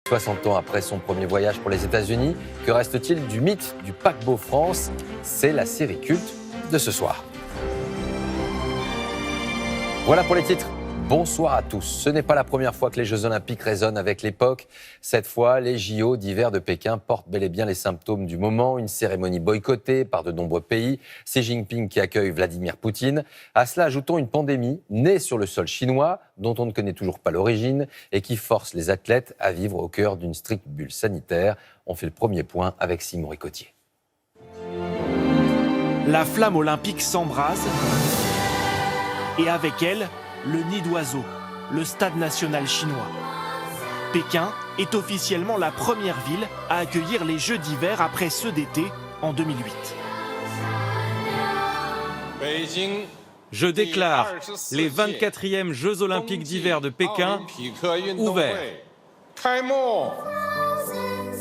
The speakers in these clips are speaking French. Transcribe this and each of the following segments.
60 ans après son premier voyage pour les États-Unis, que reste-t-il du mythe du paquebot France? C'est la série culte de ce soir. Voilà pour les titres. Bonsoir à tous. Ce n'est pas la première fois que les Jeux Olympiques résonnent avec l'époque. Cette fois, les JO d'hiver de Pékin portent bel et bien les symptômes du moment. Une cérémonie boycottée par de nombreux pays. Xi Jinping qui accueille Vladimir Poutine. À cela, ajoutons une pandémie née sur le sol chinois, dont on ne connaît toujours pas l'origine, et qui force les athlètes à vivre au cœur d'une stricte bulle sanitaire. On fait le premier point avec Simon Ricotier. La flamme olympique s'embrase et avec elle, le nid d'oiseau, le stade national chinois. Pékin est officiellement la première ville à accueillir les Jeux d'hiver après ceux d'été en 2008. Je déclare les 24e Jeux Olympiques d'hiver de Pékin ouverts.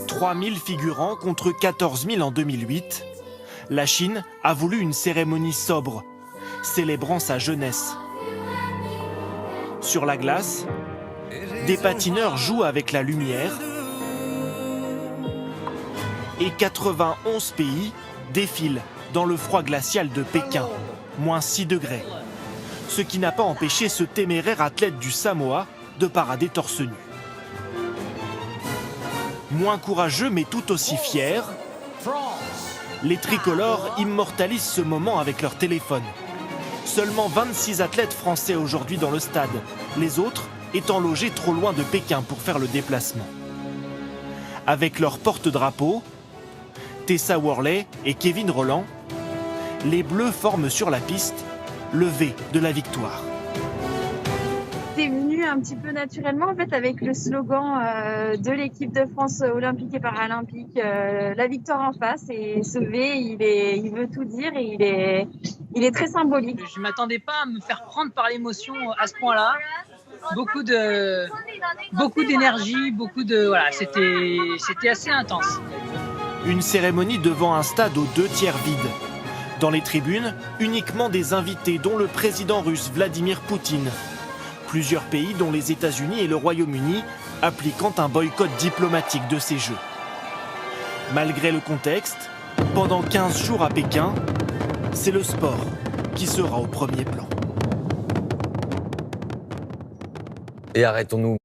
3000 figurants contre 14 000 en 2008. La Chine a voulu une cérémonie sobre, célébrant sa jeunesse. Sur la glace, des patineurs jouent avec la lumière et 91 pays défilent dans le froid glacial de Pékin, moins 6 degrés. Ce qui n'a pas empêché ce téméraire athlète du Samoa de parader torse nu. Moins courageux mais tout aussi fiers, les tricolores immortalisent ce moment avec leur téléphone. Seulement 26 athlètes français aujourd'hui dans le stade, les autres étant logés trop loin de Pékin pour faire le déplacement. Avec leur porte-drapeau, Tessa Worley et Kevin Rolland, les Bleus forment sur la piste le V de la victoire. C'est venu un petit peu naturellement en fait avec le slogan de l'équipe de France olympique et paralympique, la victoire en face, et ce V il veut tout dire et il est très symbolique. Je ne m'attendais pas à me faire prendre par l'émotion à ce point-là. Beaucoup d'énergie, voilà, c'était assez intense. Une cérémonie devant un stade aux 2 tiers vide. Dans les tribunes, uniquement des invités dont le président russe Vladimir Poutine. Plusieurs pays dont les États-Unis et le Royaume-Uni appliquant un boycott diplomatique de ces Jeux. Malgré le contexte, pendant 15 jours à Pékin, c'est le sport qui sera au premier plan. Et arrêtons-nous